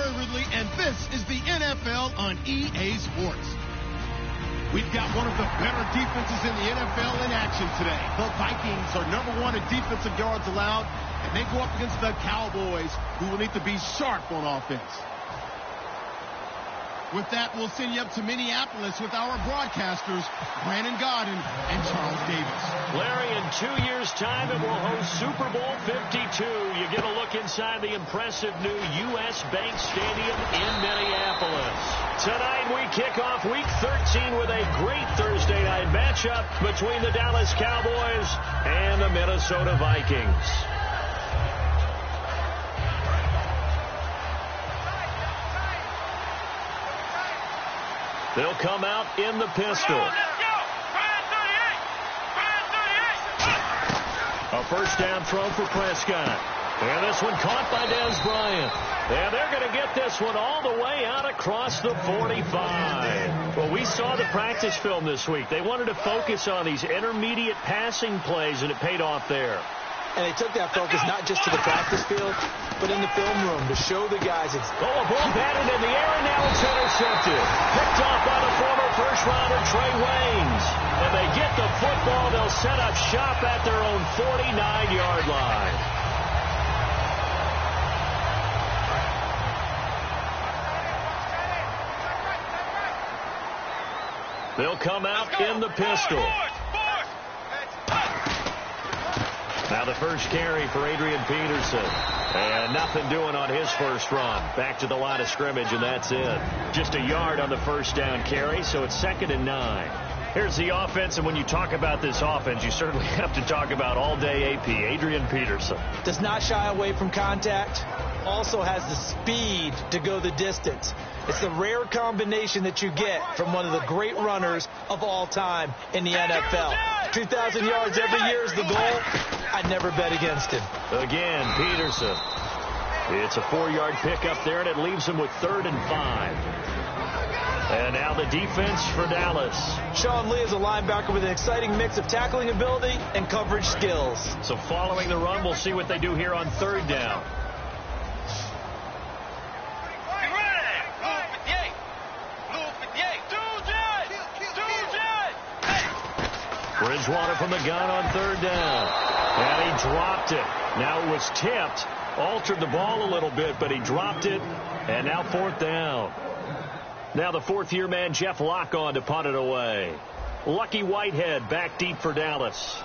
Roy Ridley, and this is the NFL on EA Sports. We've got one of the better defenses in the NFL in action today. The Vikings are #1 in defensive yards allowed, and they go up against the Cowboys, who will need to be sharp on offense. With that, we'll send you up to Minneapolis with our broadcasters, Brandon Godden and Charles Davis. Larry, in 2 years' time, it will host Super Bowl 52. You get a look inside the impressive new U.S. Bank Stadium in Minneapolis. Tonight, we kick off Week 13 with a great Thursday night matchup between the Dallas Cowboys and the Minnesota Vikings. They'll come out in the pistol. A first down throw for Prescott. And this one caught by Dez Bryant. And they're going to get this one all the way out across the 45. Well, we saw the practice film this week. They wanted to focus on these intermediate passing plays, and it paid off there. And they took that focus not just to the practice field, but in the film room to show the guys. A ball batted in the air, and now it's intercepted. Picked off by the former first-rounder Trey Waynes. And they get the football. They'll set up shop at their own 49-yard line. They'll come out in the pistol. Now the first carry for Adrian Peterson. And nothing doing on his first run. Back to the line of scrimmage, and that's it. Just a yard on the first down carry, so it's 2nd and 9. Here's the offense, and when you talk about this offense, you certainly have to talk about all-day AP, Adrian Peterson. Does not shy away from contact. Also has the speed to go the distance. It's the rare combination that you get from one of the great runners of all time in the NFL. 2,000 yards every year is the goal. I'd never bet against him. Again, Peterson. It's a 4-yard pickup there, and it leaves him with 3rd and 5. And now the defense for Dallas. Sean Lee is a linebacker with an exciting mix of tackling ability and coverage skills. So following the run, we'll see what they do here on 3rd down. Bridgewater from the gun on 3rd down. And he dropped it. Now it was tipped. Altered the ball a little bit, but he dropped it. And now 4th down. Now the 4th-year man, Jeff Locke, on to punt it away. Lucky Whitehead back deep for Dallas.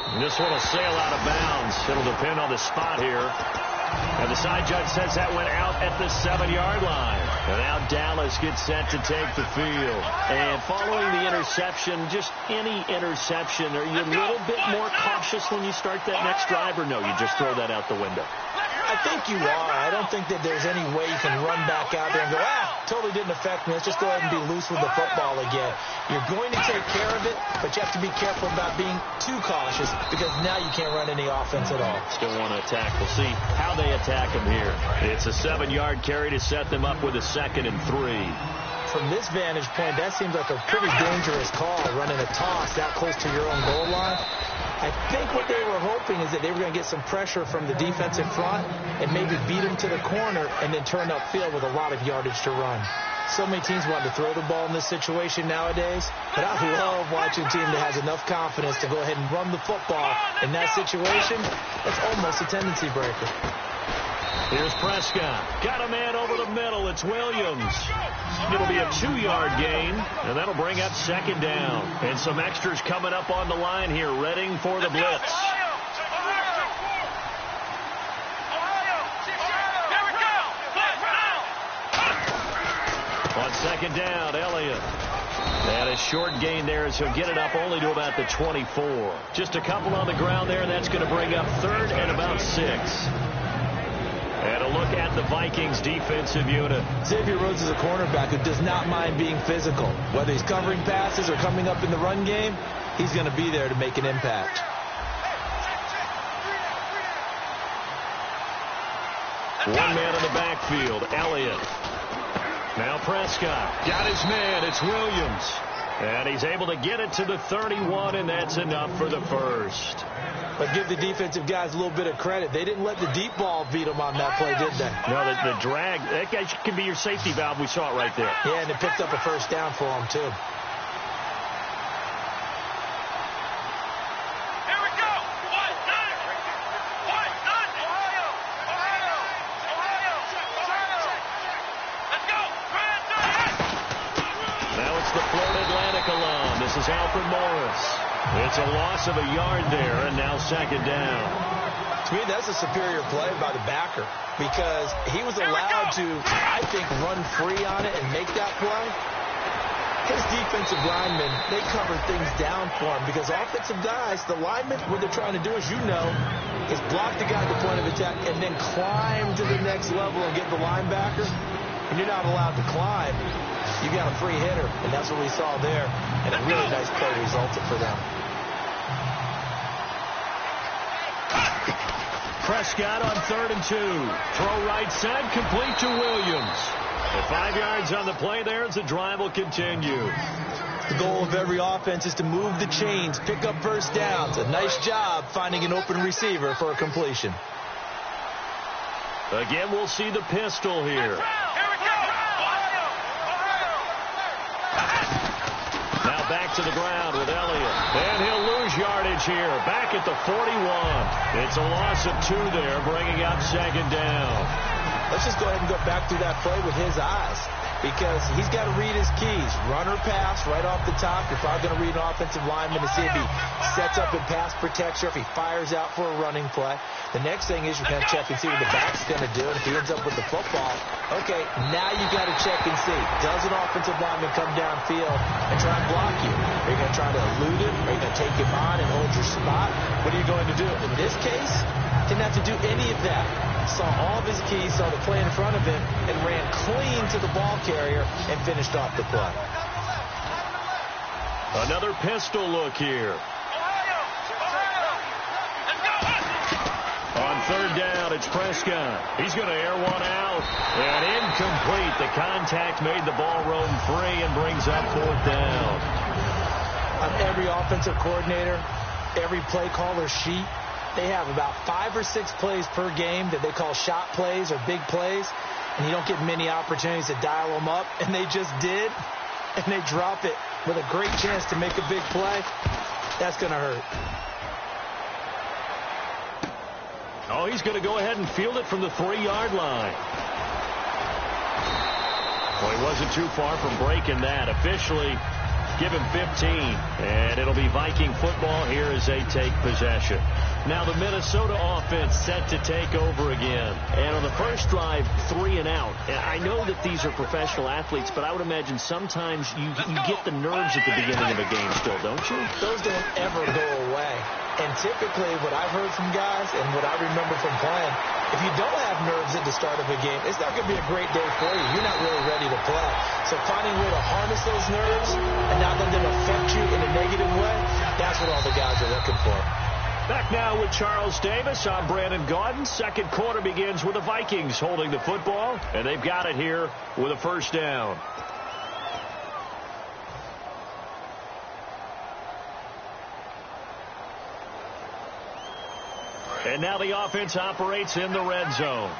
And this one will sail out of bounds. It'll depend on the spot here. And the side judge says that went out at the 7-yard line. And now Dallas gets set to take the field. And following the interception, just any interception, are you a little bit more cautious when you start that next drive, or no, you just throw that out the window? I think you are. I don't think that there's any way you can run back out there and go, totally didn't affect me. Let's just go ahead and be loose with the football again. You're going to take care of it, but you have to be careful about being too cautious because now you can't run any offense at all. Still want to attack. We'll see how they attack him here. It's a 7-yard carry to set them up with a 2nd and 3. From this vantage point, that seems like a pretty dangerous call, running a toss that close to your own goal line. I think what they were hoping is that they were going to get some pressure from the defense in front and maybe beat them to the corner and then turn upfield with a lot of yardage to run. So many teams want to throw the ball in this situation nowadays, but I love watching a team that has enough confidence to go ahead and run the football in that situation. That's almost a tendency breaker. Here's Prescott. Got a man over the middle. It's Williams. It'll be a 2-yard gain, and that'll bring up 2nd down. And some extras coming up on the line here, readying for the blitz. On 2nd down, Elliott. And a short gain there as he'll get it up only to about the 24. Just a couple on the ground there, and that's going to bring up 3rd and about 6. And a look at the Vikings defensive unit. Xavier Rhodes is a cornerback who does not mind being physical. Whether he's covering passes or coming up in the run game, he's going to be there to make an impact. One man in the backfield, Elliott. Now Prescott got his man. It's Williams. And he's able to get it to the 31, and that's enough for the first. But give the defensive guys a little bit of credit. They didn't let the deep ball beat them on that play, did they? No, the drag, that guy can be your safety valve. We saw it right there. Yeah, and it picked up a first down for him, too. This is Alfred Morris. It's a loss of a yard there, and now second down. To me, that's a superior play by the backer because he was allowed to, I think, run free on it and make that play. His defensive linemen, they cover things down for him because offensive guys, the linemen, what they're trying to do, as you know, is block the guy at the point of attack and then climb to the next level and get the linebacker. And you're not allowed to climb. You got a free hitter, and that's what we saw there. And a really nice play resulted for them. Prescott on 3rd and 2. Throw right side, complete to Williams. The 5 yards on the play there as the drive will continue. The goal of every offense is to move the chains, pick up first downs. A nice job finding an open receiver for a completion. Again, we'll see the pistol here. Now back to the ground with Elliott. And he'll lose yardage here. Back at the 41. It's a loss of 2 there, bringing up second down. Let's just go ahead and go back through that play with his eyes because he's got to read his keys. Run or pass right off the top. You're probably going to read an offensive lineman to see if he sets up in pass protection or if he fires out for a running play. The next thing is you're going to check and see what the back's going to do. And if he ends up with the football, okay, now you got to check and see. Does an offensive lineman come downfield and try and block you? Are you going to try to elude him? Are you going to take him on and hold your spot? What are you going to do? In this case, didn't have to do any of that. Saw all of his keys, saw the play in front of him, and ran clean to the ball carrier and finished off the play. Another pistol look here. On 3rd down, it's Prescott. He's going to air one out. And incomplete. The contact made the ball roam free and brings up 4th down. On every offensive coordinator, every play caller sheet, they have about 5 or 6 plays per game that they call shot plays or big plays, and you don't get many opportunities to dial them up, and they just did, and they drop it with a great chance to make a big play. That's going to hurt. Oh, he's going to go ahead and field it from the 3-yard line. Well, he wasn't too far from breaking that. Officially, give him 15, and it'll be Viking football here as they take possession. Now the Minnesota offense set to take over again. And on the first drive, 3 and out. And I know that these are professional athletes, but I would imagine sometimes you get the nerves at the beginning of a game still, don't you? Those don't ever go away. And typically what I've heard from guys and what I remember from playing, if you don't have nerves at the start of a game, it's not going to be a great day for you. You're not really ready to play. So finding a way to harness those nerves and not let them affect you in a negative way, that's what all the guys are looking for. Back now with Charles Davis. I'm Brandon Gaudin. Second quarter begins with the Vikings holding the football, and they've got it here with a first down. And now the offense operates in the red zone.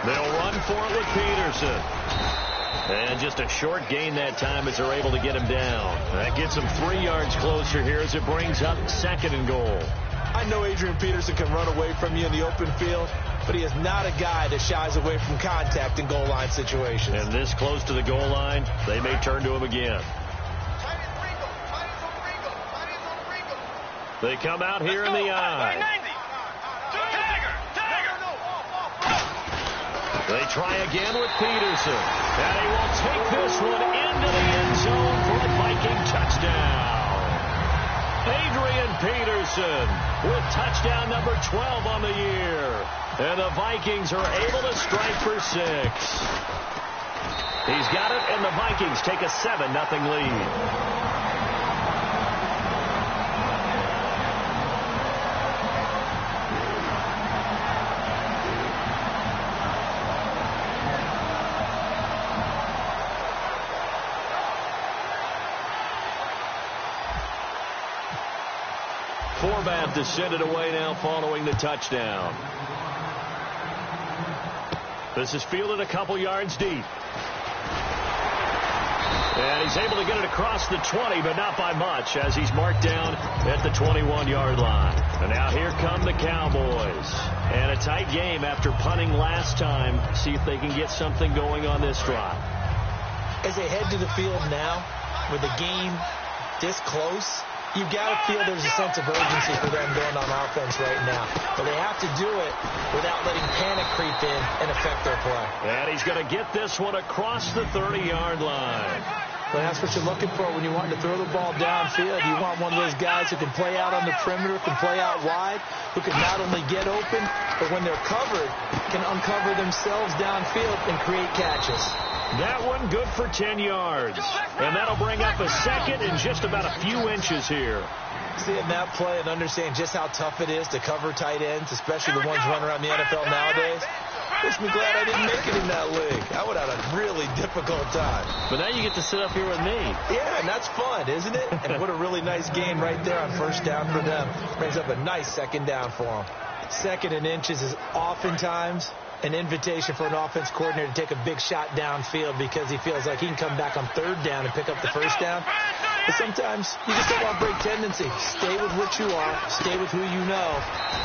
They'll run for it with Peterson. And just a short gain that time as they're able to get him down. That gets him 3 yards closer here as it brings up 2nd and goal. I know Adrian Peterson can run away from you in the open field, but he is not a guy that shies away from contact in goal line situations. And this close to the goal line, they may turn to him again. They come out here in the eye. They try again with Peterson. And he will take this one into the end zone for a Viking touchdown. Adrian Peterson with touchdown number 12 on the year. And the Vikings are able to strike for 6. He's got it, and the Vikings take a 7-0 lead. format to send it away now following the touchdown. This is fielded a couple yards deep. And he's able to get it across the 20, but not by much, as he's marked down at the 21-yard line. And now here come the Cowboys. And a tight game after punting last time. See if they can get something going on this drive. As they head to the field now, with the game this close, you've got to feel there's a sense of urgency for them going on offense right now. But they have to do it without letting panic creep in and affect their play. And he's going to get this one across the 30-yard line. Well, that's what you're looking for when you want to throw the ball downfield. You want one of those guys who can play out on the perimeter, can play out wide, who can not only get open, but when they're covered, can uncover themselves downfield and create catches. That one good for 10 yards. And that'll bring up a second in just about a few inches here. Seeing that play and understanding just how tough it is to cover tight ends, especially the ones running around the NFL nowadays, makes me glad I didn't make it in that league. I would have had a really difficult time. But now you get to sit up here with me. Yeah, and that's fun, isn't it? And what a really nice game right there on first down for them. Brings up a nice second down for them. Second and inches is oftentimes an invitation for an offense coordinator to take a big shot downfield because he feels like he can come back on third down and pick up the first down. But sometimes you just don't want to break tendency. Stay with what you are, stay with who you know,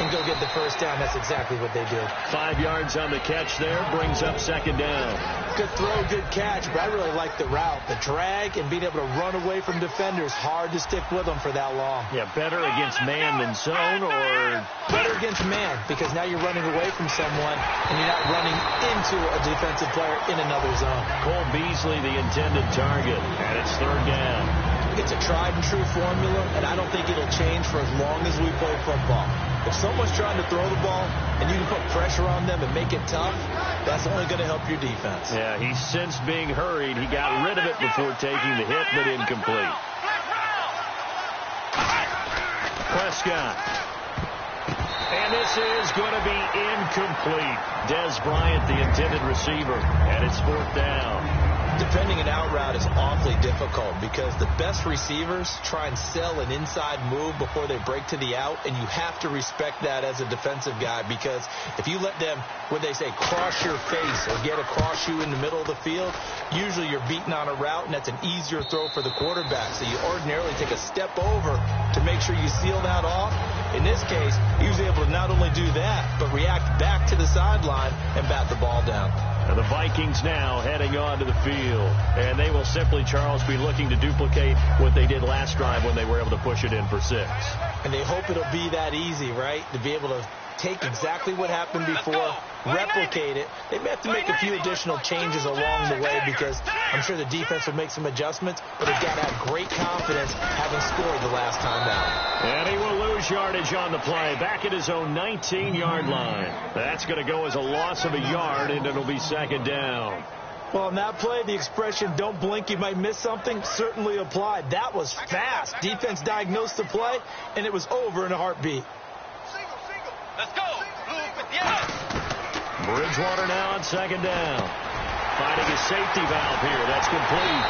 and go get the first down. That's exactly what they did. 5 yards on the catch there, brings up second down. Good throw, good catch, but I really like the route. The drag and being able to run away from defenders, hard to stick with them for that long. Yeah, better against man than zone, or better against man, because now you're running away from someone and you're not running into a defensive player in another zone. Cole Beasley, the intended target, and it's third down. It's a tried-and-true formula, and I don't think it'll change for as long as we play football. If someone's trying to throw the ball and you can put pressure on them and make it tough, that's only going to help your defense. Yeah, he's since being hurried. He got rid of it before taking the hit, but incomplete. Prescott. And this is going to be incomplete. Des Bryant, the intended receiver, and it's fourth down. Defending an out route is awfully difficult because the best receivers try and sell an inside move before they break to the out, and you have to respect that as a defensive guy, because if you let them, when they say cross your face or get across you in the middle of the field, usually you're beating on a route, and that's an easier throw for the quarterback. So you ordinarily take a step over to make sure you seal that off. In this case, he was able to not only do that, but react back to the sideline and bat the ball down. And the Vikings now heading on to the field. And they will simply, Charles, be looking to duplicate what they did last drive when they were able to push it in for 6. And they hope it'll be that easy, right? To be able to take exactly what happened before, replicate it. They may have to make a few additional changes along the way because I'm sure the defense will make some adjustments, but they've got to have great confidence having scored the last time out. And he will lose yardage on the play, back at his own 19-yard line. That's going to go as a loss of a yard, and it'll be second down. Well, on that play, the expression, don't blink, you might miss something, certainly applied. That was fast. Defense diagnosed the play, and it was over in a heartbeat. Let's go. Bridgewater now on second down. Finding his safety valve here. That's complete.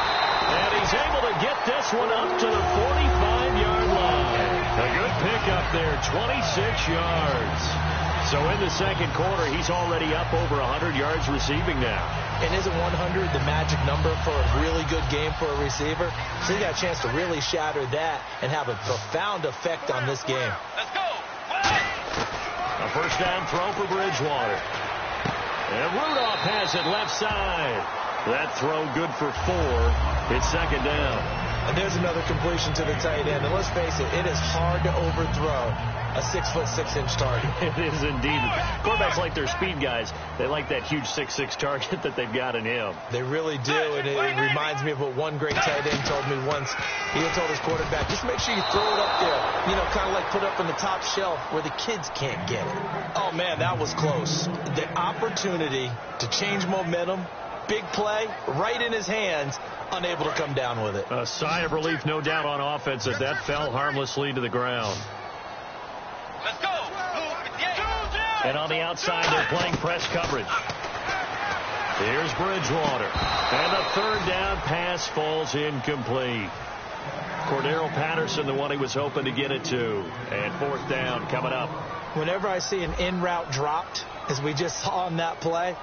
And he's able to get this one up to the 45-yard line. A good pickup there, 26 yards. So in the second quarter, he's already up over 100 yards receiving now. And isn't 100 the magic number for a really good game for a receiver? So he got a chance to really shatter that and have a profound effect on this game. Let's go. A first down throw for Bridgewater. And Rudolph has it left side. That throw good for 4. It's second down. And there's another completion to the tight end. And let's face it, it is hard to overthrow a 6'6" target. It is indeed. Quarterbacks like their speed guys. They like that huge 6'6" target that they've got in him. They really do, and it reminds me of what one great tight end told me once. He told his quarterback, just make sure you throw it up there. You know, kind of like put up on the top shelf where the kids can't get it. Oh, man, that was close. The opportunity to change momentum, big play, right in his hands, unable to come down with it. A sigh of relief, no doubt, on offense as that fell harmlessly to the ground. Let's go. And on the outside, they're playing press coverage. Here's Bridgewater. And the third down pass falls incomplete. Cordero Patterson, the one he was hoping to get it to. And fourth down coming up. Whenever I see an in route dropped, as we just saw on that play,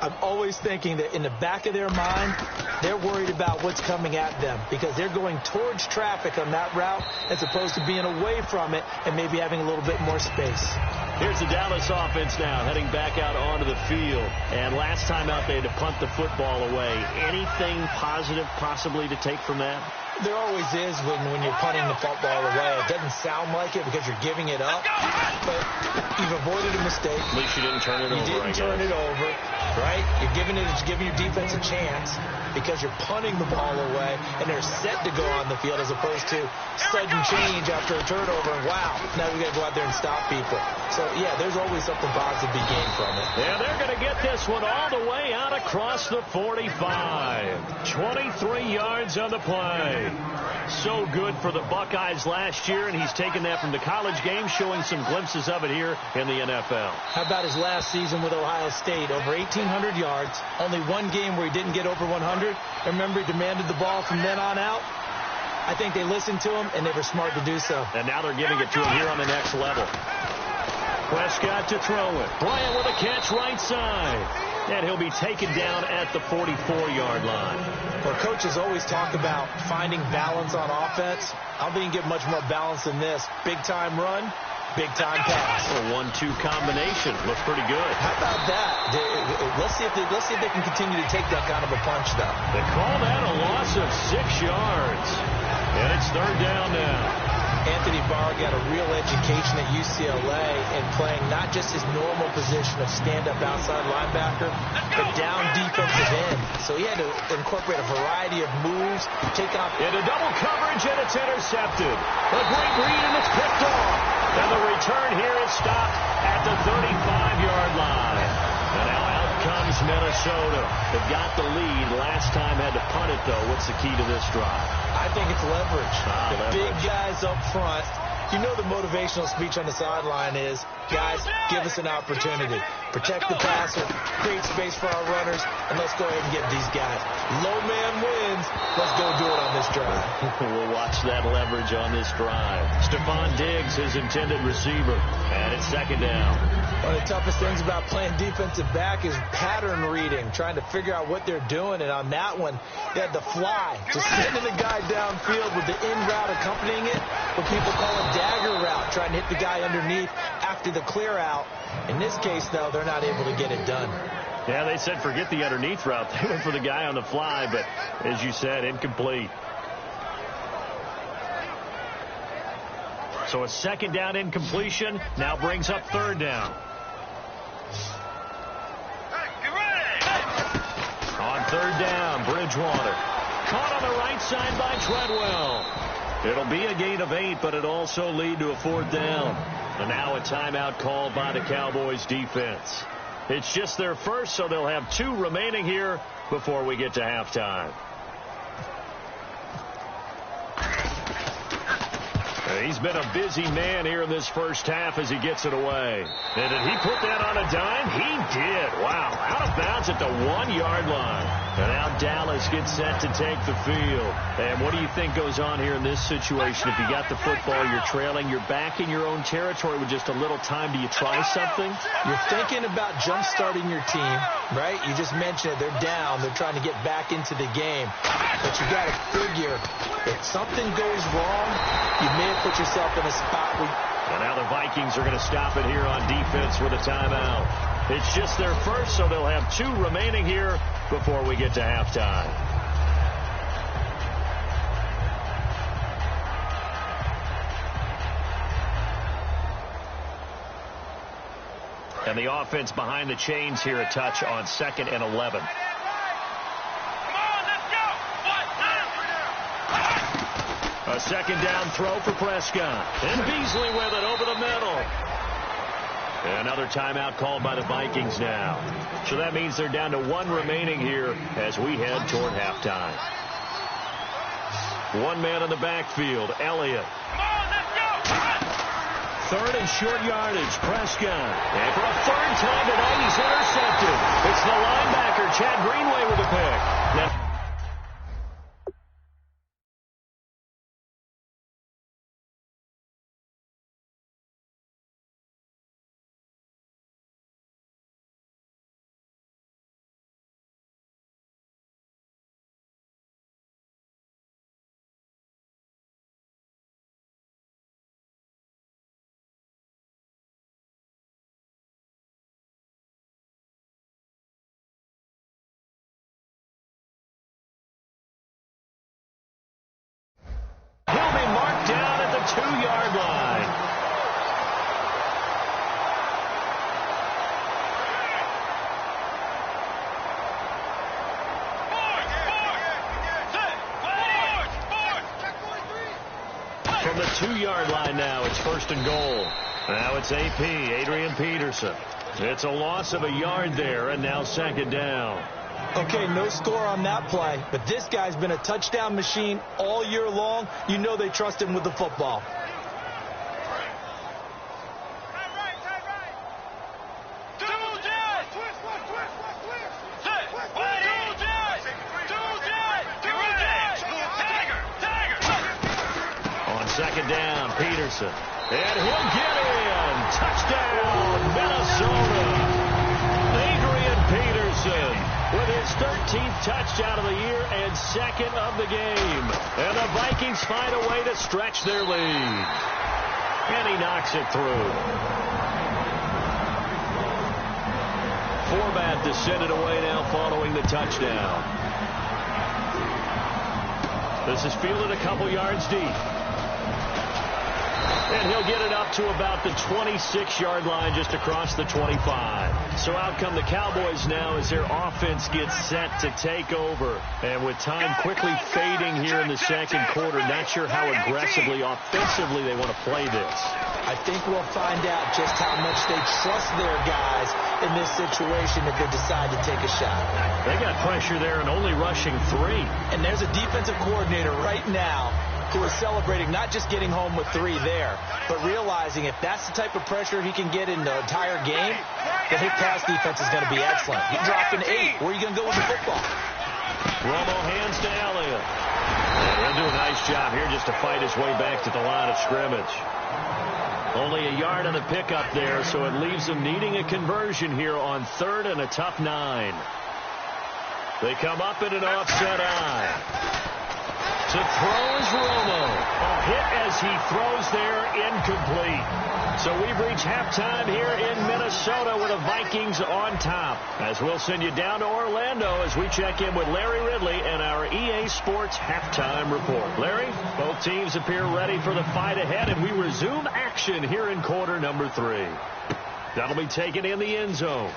I'm always thinking that in the back of their mind, they're worried about what's coming at them because they're going towards traffic on that route as opposed to being away from it and maybe having a little bit more space. Here's the Dallas offense now heading back out onto the field. And last time out, they had to punt the football away. Anything positive possibly to take from that? There always is when you're punting the football away. It doesn't sound like it because you're giving it up, but you've avoided a mistake. At least you didn't turn it over. You didn't turn it over, right? You're giving your defense a chance because you're punting the ball away, and they're set to go on the field as opposed to sudden change after a turnover. And wow, now we got to go out there and stop people. So, yeah, there's always something positive to be gained from it. Yeah, they're going to get this one all the way out across the 45. 23 yards on the play. So good for the Buckeyes last year, and he's taken that from the college game, showing some glimpses of it here in the NFL. How about his last season with Ohio State? Over 1,800 yards, only one game where he didn't get over 100. And remember, he demanded the ball from then on out. I think they listened to him, and they were smart to do so. And now they're giving it to him here on the next level. Prescott to throw it. Bryant with a catch right side. And he'll be taken down at the 44-yard line. Well, coaches always talk about finding balance on offense. I don't think you can get much more balance than this. Big-time run, big-time pass. A 1-2 combination. Looks pretty good. How about that? Let's see if they can continue to take that kind of a punch, though. They call that a loss of 6 yards. And it's third down now. Anthony Barr got a real education at UCLA in playing not just his normal position of stand-up outside linebacker, but down defensive end. So he had to incorporate a variety of moves, take off into double coverage, and it's intercepted. A great read, and it's picked off. And the return here is stopped at the 35-yard line. And now out comes Minnesota. They've got the lead. Last time had to punt it, though. What's the key to this drive? I think it's leverage. The Leverage. big guys up front. You know the motivational speech on the sideline is, guys, give us an opportunity. Protect the passer, create space for our runners, and let's go ahead and get these guys. Low man wins. Let's go do it on this drive. We'll watch that leverage on this drive. Stephon Diggs, his intended receiver, and it's second down. One of the toughest things about playing defensive back is pattern reading, trying to figure out what they're doing. And on that one, they had to fly, just sending the guy downfield with the in route accompanying it, what people call a dagger route, trying to hit the guy underneath after the clear out. In this case, though, they're not able to get it done. Yeah, they said forget the underneath route. They went for the guy on the fly, but as you said, incomplete. So a second down incompletion now brings up third down. On third down, Bridgewater. Caught on the right side by Treadwell. It'll be a gain of 8, but it also lead to a fourth down. And now a timeout called by the Cowboys defense. It's just their first, so they'll have 2 remaining here before we get to halftime. He's been a busy man here in this first half as he gets it away. And did he put that on a dime? He did. Wow. Out of bounds at the 1-yard line. And now Dallas gets set to take the field. And what do you think goes on here in this situation? If you got the football, you're trailing, you're back in your own territory with just a little time. Do you try something? You're thinking about jump-starting your team, right? You just mentioned it. They're down. They're trying to get back into the game. But you got to figure if something goes wrong, you may have put yourself in a spot where... And now the Vikings are going to stop it here on defense with a timeout. It's just their first, so they'll have 2 remaining here before we get to halftime. And the offense behind the chains here a touch on 2nd and 11. A second down throw for Prescott. And Beasley with it over the middle. Another timeout called by the Vikings now. So that means they're down to 1 remaining here as we head toward halftime. 1 man in the backfield, Elliott. Third and short yardage, Prescott. And for a third time today, he's intercepted. It's the linebacker, Chad Greenway, with the pick. Now He'll be marked down at the 2-yard line. From the 2-yard line now, it's 1st and goal. Now it's AP, Adrian Peterson. It's a loss of a yard there, and now 2nd down. Okay, no score on that play, but this guy's been a touchdown machine all year long. You know they trust him with the football. On 2nd down, Peterson. And he'll get in. Touchdown, Minnesota. Adrian Peterson with his 13th touchdown of the year and 2nd of the game. And the Vikings find a way to stretch their lead. And he knocks it through. Forbat to send it away now following the touchdown. This is fielded a couple yards deep. And he'll get it up to about the 26-yard line just across the 25. So out come the Cowboys now as their offense gets set to take over. And with time quickly fading here in the 2nd quarter, not sure how aggressively, offensively they want to play this. I think we'll find out just how much they trust their guys in this situation if they decide to take a shot. They got pressure there and only rushing 3. And there's a defensive coordinator right now who is celebrating not just getting home with 3 there, but realizing if that's the type of pressure he can get in the entire game, the hit pass defense is going to be excellent. You drop an 8. Where are you going to go with the football? Romo hands to Elliott. And he'll do a nice job here just to fight his way back to the line of scrimmage. Only a yard on the pickup there, so it leaves them needing a conversion here on 3rd and a tough 9. They come up in an offset eye. To throw is Romo. A hit as he throws there, incomplete. So we've reached halftime here in Minnesota with the Vikings on top. As we'll send you down to Orlando as we check in with Larry Ridley and our EA Sports halftime report. Larry, both teams appear ready for the fight ahead, and we resume action here in quarter number 3. That'll be taken in the end zone.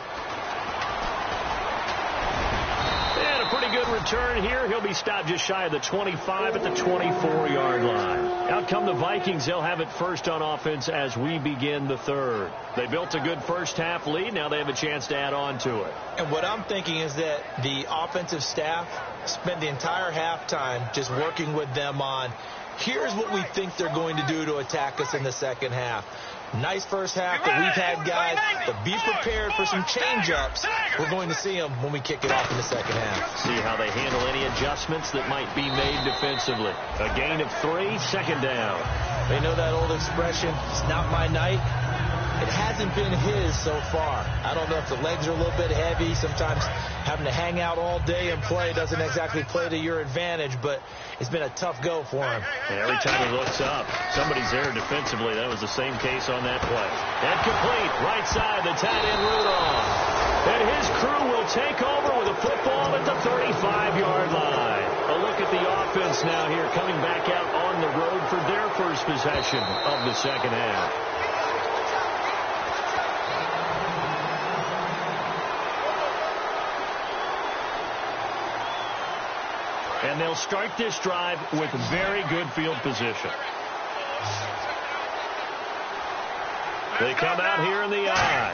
Pretty good return here. He'll be stopped just shy of the 25 at the 24-yard line. Out come the Vikings. They'll have it first on offense as we begin the 3rd. They built a good first-half lead. Now they have a chance to add on to it. And what I'm thinking is that the offensive staff spent the entire halftime just working with them on, here's what we think they're going to do to attack us in the 2nd half. Nice first half that we've had, guys, but be prepared for some change-ups. We're going to see them when we kick it off in the 2nd half. See how they handle any adjustments that might be made defensively. A gain of 3, 2nd down. They know that old expression, it's not my night. It hasn't been his so far. I don't know if the legs are a little bit heavy. Sometimes having to hang out all day and play doesn't exactly play to your advantage, but it's been a tough go for him. And every time he looks up, somebody's there defensively. That was the same case on that play. And complete, right side, the tight end Rudolph. And his crew will take over with a football at the 35-yard line. A look at the offense now here, coming back out on the road for their first possession of the 2nd half. And they'll start this drive with very good field position. They come out here in the eye.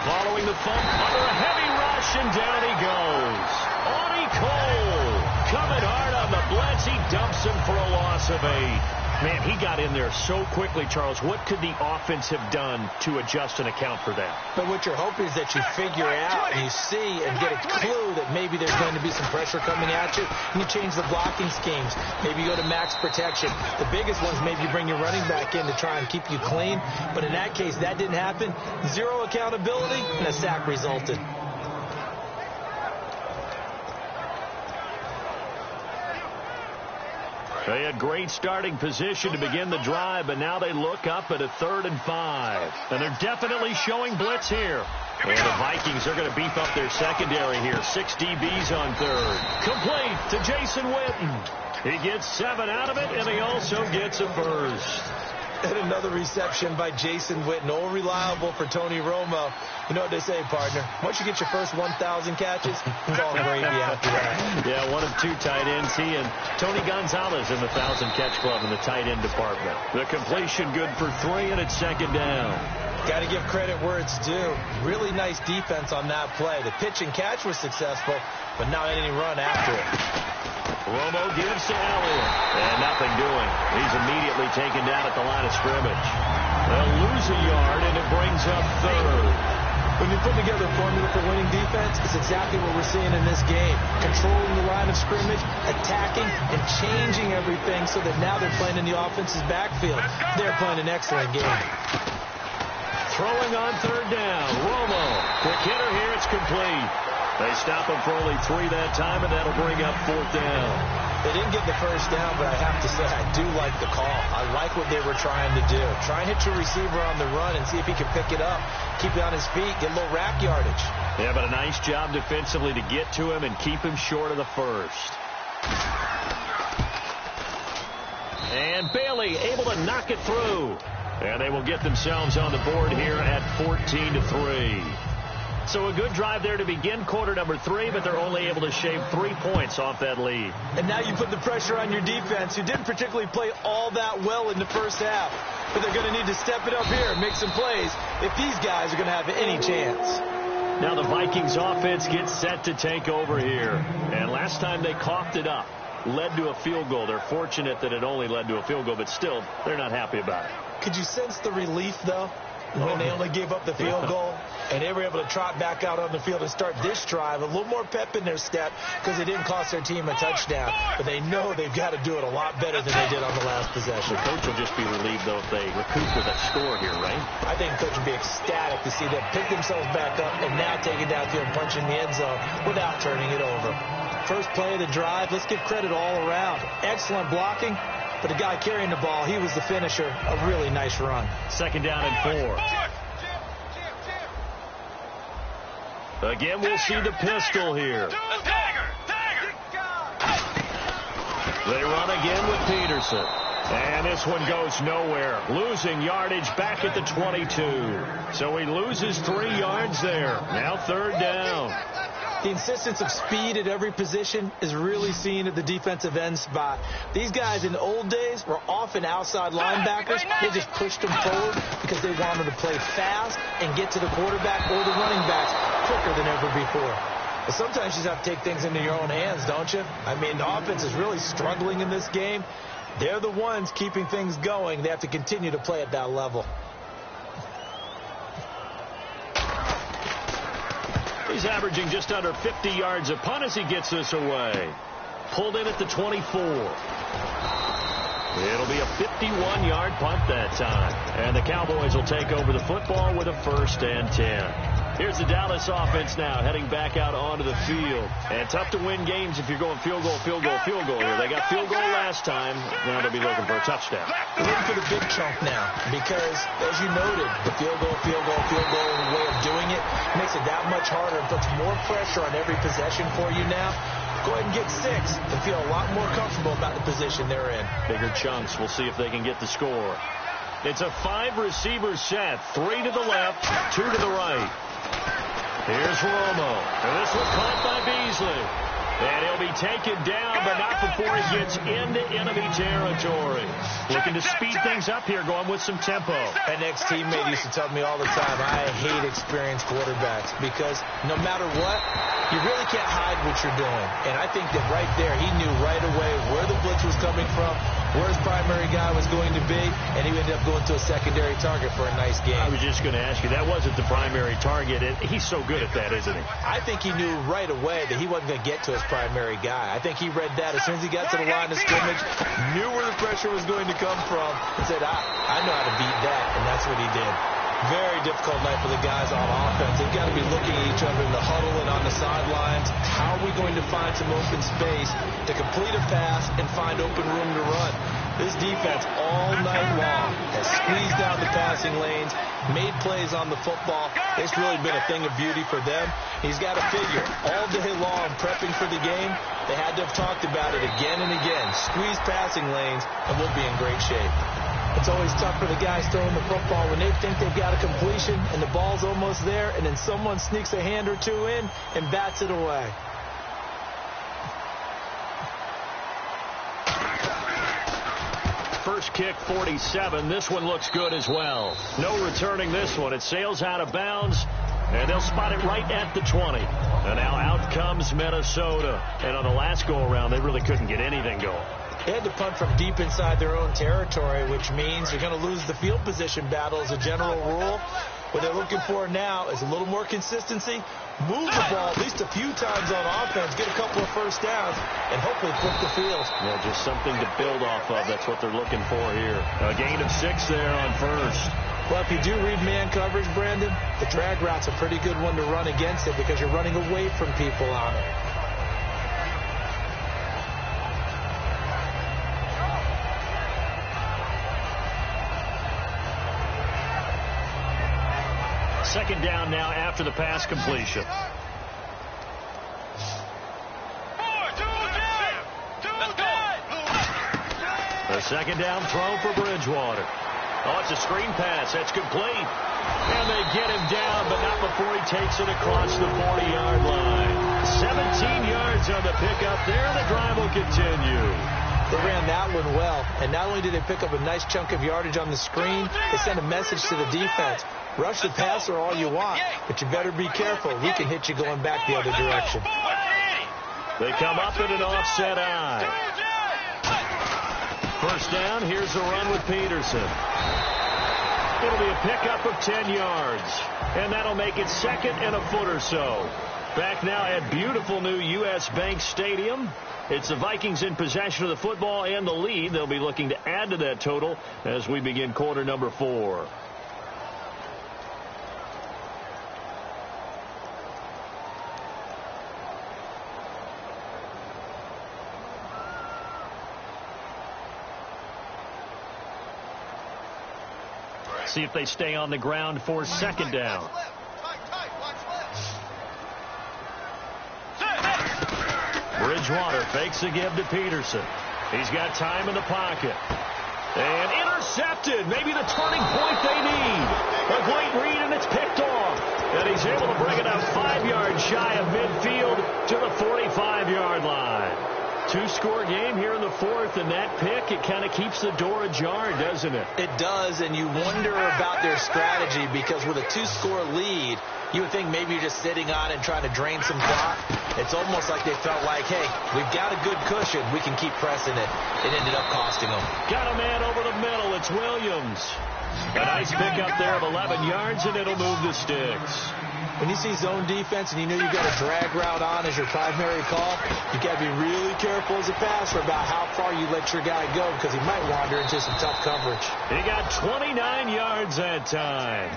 Following the fumble under a heavy rush, and down he goes. Audie Cole coming hard on the blitz. He dumps him for a loss of 8. Man, he got in there so quickly, Charles. What could the offense have done to adjust and account for that? But what you're hoping is that you figure out and you see and get a clue that maybe there's going to be some pressure coming at you, and you change the blocking schemes. Maybe you go to max protection. The biggest ones, maybe you bring your running back in to try and keep you clean. But in that case, that didn't happen. 0 accountability, and a sack resulted. They had great starting position to begin the drive, but now they look up at a 3rd and 5. And they're definitely showing blitz here. And the Vikings are going to beef up their secondary here. 6 DBs on third. Complete to Jason Witten. He gets 7 out of it, and he also gets a first. And another reception by Jason Witten. All reliable for Tony Romo. You know what they say, partner. Once you get your first 1,000 catches, it's all gravy after that. Yeah, one of 2 tight ends. He and Tony Gonzalez in the 1,000-catch club in the tight end department. The completion good for 3, and it's second down. Got to give credit where it's due. Really nice defense on that play. The pitch and catch was successful, but not any run after it. Romo gives to Elliott, and nothing doing. He's immediately taken down at the line of scrimmage. They'll lose a yard, and it brings up third. When you put together a formula for winning defense, it's exactly what we're seeing in this game. Controlling the line of scrimmage, attacking, and changing everything so that now they're playing in the offense's backfield. They're playing an excellent game. Throwing on third down. Romo. Quick hitter here. It's complete. They stop him for only 3 that time, and that'll bring up 4th down. They didn't get the first down, but I have to say I do like the call. I like what they were trying to do. Try and hit your receiver on the run and see if he can pick it up. Keep it on his feet. Get a little rack yardage. Yeah, but a nice job defensively to get to him and keep him short of the first. And Bailey able to knock it through. And they will get themselves on the board here at 14-3. So a good drive there to begin quarter number 3, but they're only able to shave 3 points off that lead. And now you put the pressure on your defense, who didn't particularly play all that well in the first half. But they're going to need to step it up here and make some plays if these guys are going to have any chance. Now the Vikings offense gets set to take over here. And last time they coughed it up, led to a field goal. They're fortunate that it only led to a field goal, but still, they're not happy about it. Could you sense the relief, though, when they only gave up the field goal and they were able to trot back out on the field and start this drive? A little more pep in their step because it didn't cost their team a touchdown. But they know they've got to do it a lot better than they did on the last possession. The coach will just be relieved, though, if they recoup with a score here, right? I think the coach would be ecstatic to see them pick themselves back up and now take it downfield and punch in the end zone without turning it over. First play of the drive, let's give credit all around. Excellent blocking. But the guy carrying the ball, he was the finisher. A really nice run. Second down and 4. Again, we'll see the pistol here. They run again with Peterson. And this one goes nowhere. Losing yardage back at the 22. So he loses 3 yards there. Now third down. The insistence of speed at every position is really seen at the defensive end spot. These guys in the old days were often outside linebackers. They just pushed them forward because they wanted to play fast and get to the quarterback or the running backs quicker than ever before. But sometimes you just have to take things into your own hands, don't you? I mean, the offense is really struggling in this game. They're the ones keeping things going. They have to continue to play at that level. He's averaging just under 50 yards a punt as he gets this away. Pulled in at the 24. It'll be a 51-yard punt that time. And the Cowboys will take over the football with a 1st and 10. Here's the Dallas offense now heading back out onto the field. And tough to win games if you're going field goal, field goal, field goal here. They got field goal last time. Now they'll be looking for a touchdown. They're looking for the big chunk now because, as you noted, the field goal way of doing it makes it that much harder and puts more pressure on every possession for you now. Go ahead and get 6 and feel a lot more comfortable about the position they're in. Bigger chunks. We'll see if they can get the score. It's a 5-receiver set. 3 to the left, 2 to the right. Here's Romo. And this one caught by Beasley. And he'll be taken down, but not before he gets into enemy territory. Looking to speed things up here, going with some tempo. An ex-teammate used to tell me all the time, I hate experienced quarterbacks because no matter what, you really can't hide what you're doing. And I think that right there, he knew right away where the blitz was coming from, where his primary guy was going to be, and he ended up going to a secondary target for a nice game. I was just going to ask you, that wasn't the primary target. He's so good at that, isn't he? I think he knew right away that he wasn't going to get to his primary guy. I think he read that as soon as he got to the line of scrimmage, knew where the pressure was going to come from, and said, I know how to beat that, and that's what he did. Very difficult night for the guys on offense. They've got to be looking at each other in the huddle and on the sidelines. How are we going to find some open space to complete a pass and find open room to run? This defense all night long has squeezed down the passing lanes, made plays on the football. It's really been a thing of beauty for them. He's got to figure all day long prepping for the game. They had to have talked about it again and again. Squeeze passing lanes, and we'll be in great shape. It's always tough for the guys throwing the football when they think they've got a completion and the ball's almost there, and then someone sneaks a hand or two in and bats it away. First kick, 47. This one looks good as well. No returning this one. It sails out of bounds, and they'll spot it right at the 20. And now out comes Minnesota. And on the last go-around, they really couldn't get anything going. They had to punt from deep inside their own territory, which means you're going to lose the field position battle as a general rule. What they're looking for now is a little more consistency, move the ball at least a few times on offense, get a couple of first downs, and hopefully flip the field. Yeah, just something to build off of. That's what they're looking for here. A gain of 6 there on first. Well, if you do read man coverage, Brandon, the drag route's a pretty good one to run against it because you're running away from people on it. Second down now after the pass completion. The second down throw for Bridgewater. Oh, it's a screen pass. That's complete. And they get him down, but not before he takes it across the 40-yard line. 17 yards on the pickup there. The drive will continue. They ran that one well, and not only did they pick up a nice chunk of yardage on the screen, they sent a message to the defense. Rush the passer all you want, but you better be careful. We can hit you going back the other direction. They come up in an offset eye. First down, here's the run with Peterson. It'll be a pickup of 10 yards, and that'll make it second and a foot or so. Back now at beautiful new U.S. Bank Stadium. It's the Vikings in possession of the football and the lead. They'll be looking to add to that total as we begin quarter number 4. See if they stay on the ground for second down. Bridgewater fakes a give to Peterson. He's got time in the pocket. And intercepted. Maybe the turning point they need. A great read, and it's picked off. And he's able to bring it up 5 yards shy of midfield to the 45-yard line. 2-score game here in the fourth, and that pick, it kind of keeps the door ajar, doesn't it? It does, and you wonder about their strategy because with a 2-score lead, you would think maybe you're just sitting on it and trying to drain some clock. It's almost like they felt like, hey, we've got a good cushion. We can keep pressing it. It ended up costing them. Got a man over the middle. It's Williams. A nice pickup there of 11 yards, and it'll move the sticks. When you see zone defense and you know you've got a drag route on as your primary call, you got to be really careful as a passer about how far you let your guy go because he might wander into some tough coverage. He got 29 yards that time.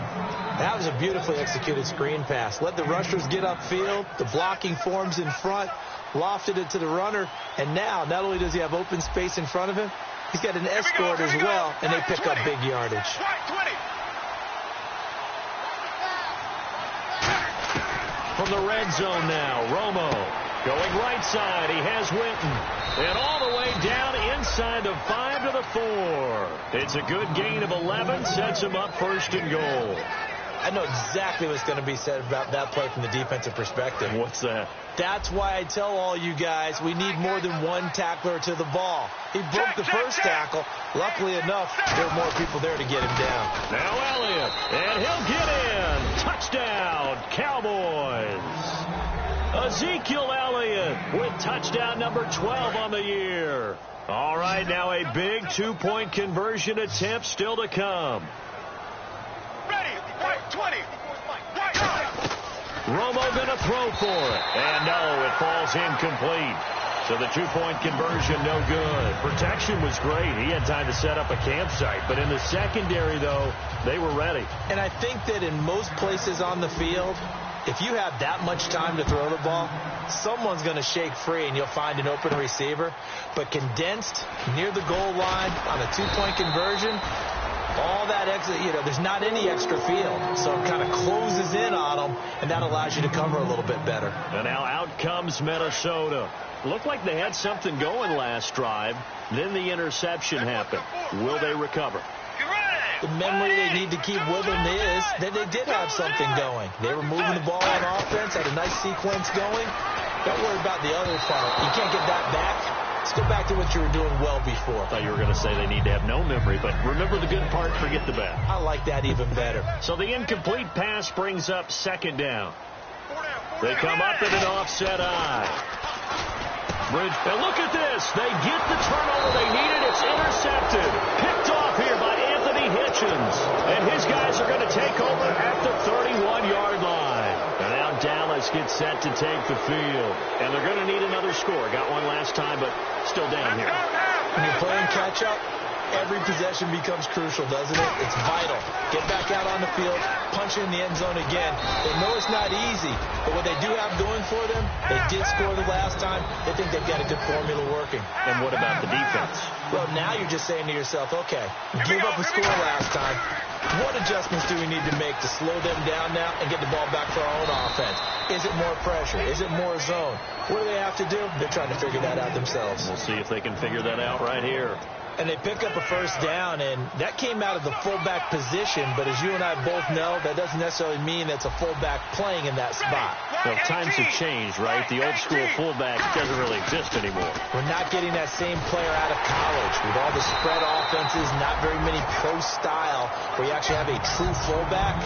That was a beautifully executed screen pass. Let the rushers get upfield. The blocking forms in front, lofted it to the runner, and now not only does he have open space in front of him, he's got an escort as well, and they pick up big yardage. From the red zone now, Romo going right side. He has Witten. And all the way down inside the 5 to the 4. It's a good gain of 11. Sets him up first and goal. I know exactly what's going to be said about that play from the defensive perspective. What's that? That's why I tell all you guys we need more than one tackler to the ball. He broke the first tackle. Luckily enough, there were more people there to get him down. Now Elliott, and he'll get in. Touchdown, Cowboys. Ezekiel Elliott with touchdown number 12 on the year. All right, now a big 2-point conversion attempt still to come. Romo gonna throw for it. And no, it falls incomplete. So the 2-point conversion, no good. Protection was great. He had time to set up a campsite. But in the secondary, though, they were ready. And I think that in most places on the field, If you have that much time to throw the ball, someone's going to shake free and you'll find an open receiver. But condensed near the goal line on a two-point conversion, all that extra, there's not any extra field. So it kind of closes in on them, and that allows you to cover a little bit better. And now out comes Minnesota. Looked like they had something going last drive. Then the interception happened. Will they recover? The memory they need to keep with them is that they did have something going. They were moving the ball on offense, had a nice sequence going. Don't worry about the other part. You can't get that back. Let's go back to what you were doing well before. I thought you were going to say they need to have no memory, but remember the good part, forget the bad. I like that even better. So the incomplete pass brings up second down. They come up in an offset eye. Bridge, and look at this. They get the turnover they needed. It's intercepted. Picked off here by Anthony Hitchens. And his guys are going to take over at the 31-yard line. And now Dallas gets set to take the field. And they're going to need another score. Got one last time, but still down here. When you're playing catch-up, every possession becomes crucial, doesn't it? It's vital. Get back out on the field, punch in the end zone again. They know it's not easy, but what they do have going for them, they did score the last time. They think they've got a good formula working. And what about the defense? Well, now you're just saying to yourself, okay, give up a score last time. What adjustments do we need to make to slow them down now and get the ball back for our own offense? Is it more pressure? Is it more zone? What do they have to do? They're trying to figure that out themselves. We'll see if they can figure that out right here. And they pick up a first down, and that came out of the fullback position. But as you and I both know, that doesn't necessarily mean that's a fullback playing in that spot. Well, times have changed, right? The old school fullback doesn't really exist anymore. We're not getting that same player out of college with all the spread offenses, not very many pro style where you actually have a true fullback.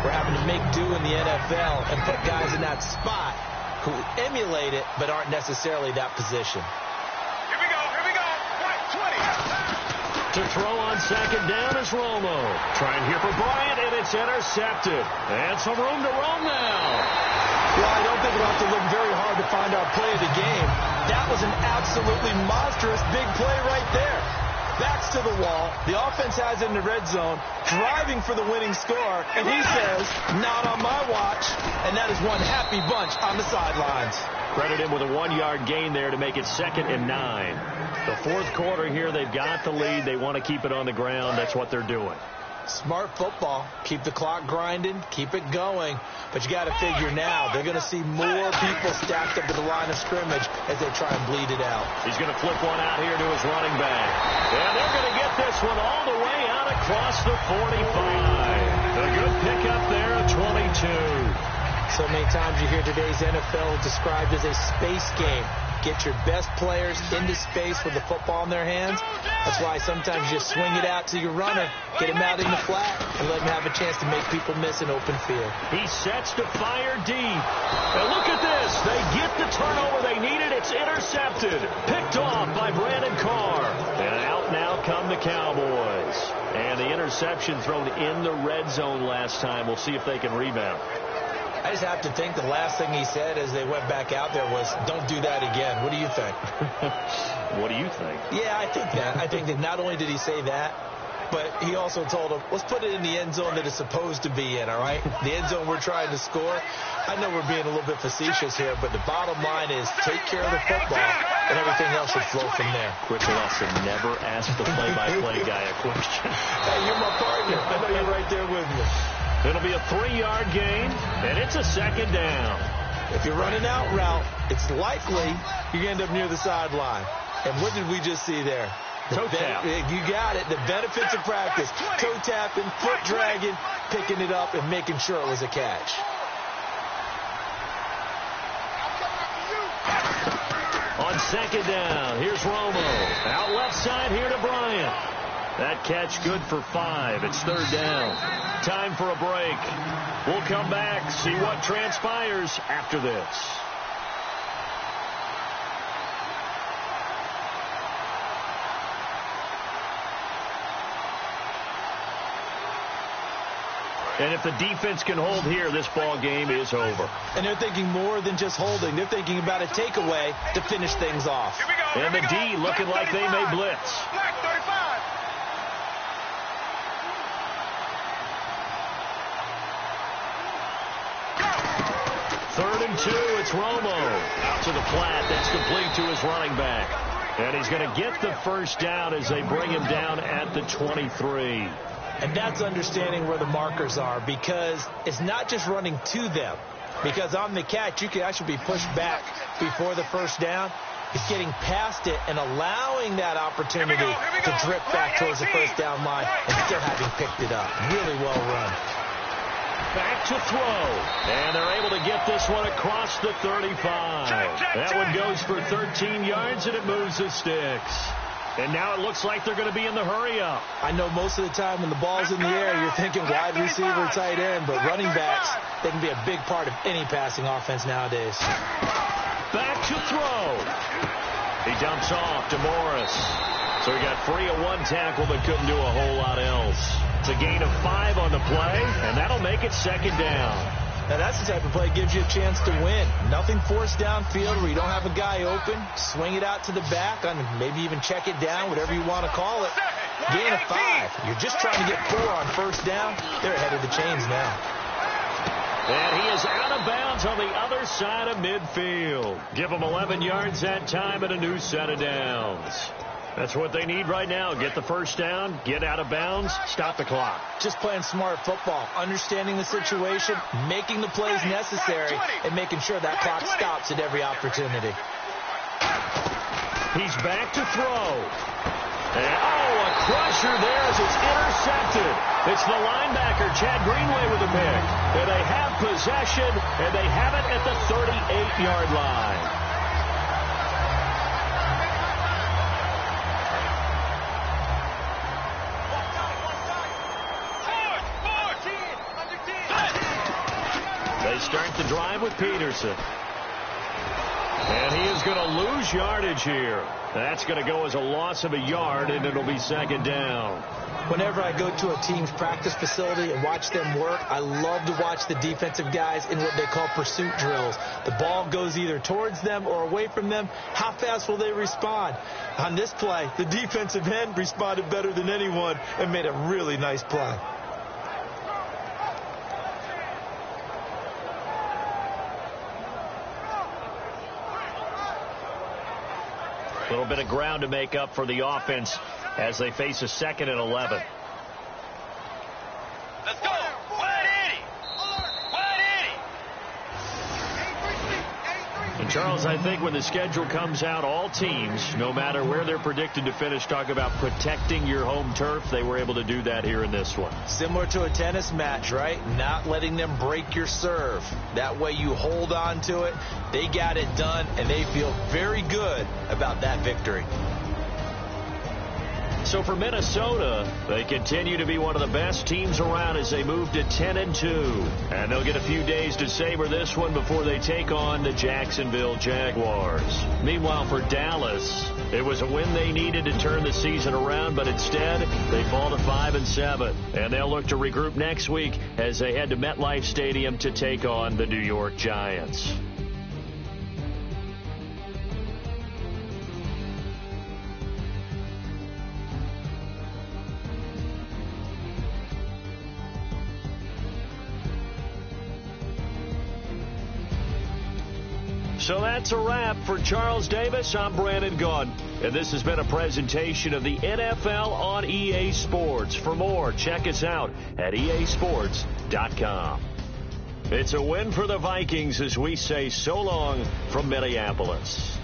We're having to make do in the NFL and put guys in that spot who emulate it but aren't necessarily that position. To throw on second down is Romo. Trying here for Bryant, and it's intercepted. And some room to roam now. Well, I don't think we'll have to look very hard to find our play of the game. That was an absolutely monstrous big play right there. Backs to the wall. The offense has it in the red zone, driving for the winning score. And he says, not on my watch. And that is one happy bunch on the sidelines. Credit him with a 1-yard gain there to make it 2nd and 9. The fourth quarter here, they've got the lead. They want to keep it on the ground. That's what they're doing. Smart football. Keep the clock grinding. Keep it going. But you got to figure now, they're going to see more people stacked up at the line of scrimmage as they try and bleed it out. He's going to flip one out here to his running back. And they're going to get this one all the way out across the 45. A good pickup there at 22. So many times you hear today's NFL described as a space game. Get your best players into space with the football in their hands. That's why sometimes you just swing it out to your runner, get him out in the flat, and let him have a chance to make people miss an open field. He sets to fire deep. And look at this. They get the turnover they needed. It's intercepted. Picked off by Brandon Carr. And out now come the Cowboys. And the interception thrown in the red zone last time. We'll see if they can rebound. I just have to think the last thing he said as they went back out there was, don't do that again. What do you think? What do you think? Yeah, I think that. I think that not only did he say that, but he also told him, let's put it in the end zone that it's supposed to be in, all right? The end zone we're trying to score. I know we're being a little bit facetious here, but the bottom line is take care of the football, and everything else should flow from there. Quick lesson, never ask the play-by-play guy a question. Hey, you're my partner. I know you're right there with me. It'll be a 3-yard gain, and it's a 2nd down. If you're running out route, it's likely you're going to end up near the sideline. And what did we just see there? Toe tap. You got it. The benefits of practice. Toe tapping, foot dragging, picking it up, and making sure it was a catch. On 2nd down, here's Romo. Out left side here to Bryant. That catch good for 5. It's 3rd down. Time for a break. We'll come back, see what transpires after this. And if the defense can hold here, this ball game is over. And they're thinking more than just holding. They're thinking about a takeaway to finish things off. And the D looking like they may blitz. Black 35. 2, it's Romo to the flat. That's complete to his running back. And he's going to get the first down as they bring him down at the 23. And that's understanding where the markers are, because it's not just running to them. Because on the catch, you can actually be pushed back before the first down. It's getting past it and allowing that opportunity to drip back towards the first down line and still having picked it up. Really well run. Back to throw. And they're able to get this one across the 35. That one goes for 13 yards, and it moves the sticks. And now it looks like they're going to be in the hurry-up. I know most of the time when the ball's in the air, you're thinking wide receiver, tight end, but running backs, they can be a big part of any passing offense nowadays. Back to throw. He dumps off to Morris. So he got free of one tackle but couldn't do a whole lot else. It's a gain of 5 on the play, and that'll make it second down. Now, that's the type of play that gives you a chance to win. Nothing forced downfield where you don't have a guy open. Swing it out to the back, and maybe even check it down, whatever you want to call it. Gain of 5. You're just trying to get 4 on first down. They're ahead of the chains now. And he is out of bounds on the other side of midfield. Give him 11 yards that time and a new set of downs. That's what they need right now. Get the first down, get out of bounds, stop the clock. Just playing smart football, understanding the situation, making the plays necessary, and making sure that clock stops at every opportunity. He's back to throw. And, a crusher there as it's intercepted. It's the linebacker, Chad Greenway, with the pick. And they have possession, and they have it at the 38-yard line. They start the drive with Peterson. And he is going to lose yardage here. That's going to go as a loss of a yard, and it'll be second down. Whenever I go to a team's practice facility and watch them work, I love to watch the defensive guys in what they call pursuit drills. The ball goes either towards them or away from them. How fast will they respond? On this play, the defensive end responded better than anyone and made a really nice play. A little bit of ground to make up for the offense as they face a 2nd and 11. Let's go. And Charles, I think when the schedule comes out, all teams, no matter where they're predicted to finish, talk about protecting your home turf. They were able to do that here in this one. Similar to a tennis match, right? Not letting them break your serve. That way you hold on to it. They got it done, and they feel very good about that victory. So for Minnesota, they continue to be one of the best teams around as they move to 10-2. And they'll get a few days to savor this one before they take on the Jacksonville Jaguars. Meanwhile, for Dallas, it was a win they needed to turn the season around, but instead they fall to 5-7. And they'll look to regroup next week as they head to MetLife Stadium to take on the New York Giants. So that's a wrap. For Charles Davis, I'm Brandon Gunn. And this has been a presentation of the NFL on EA Sports. For more, check us out at easports.com. It's a win for the Vikings as we say so long from Minneapolis.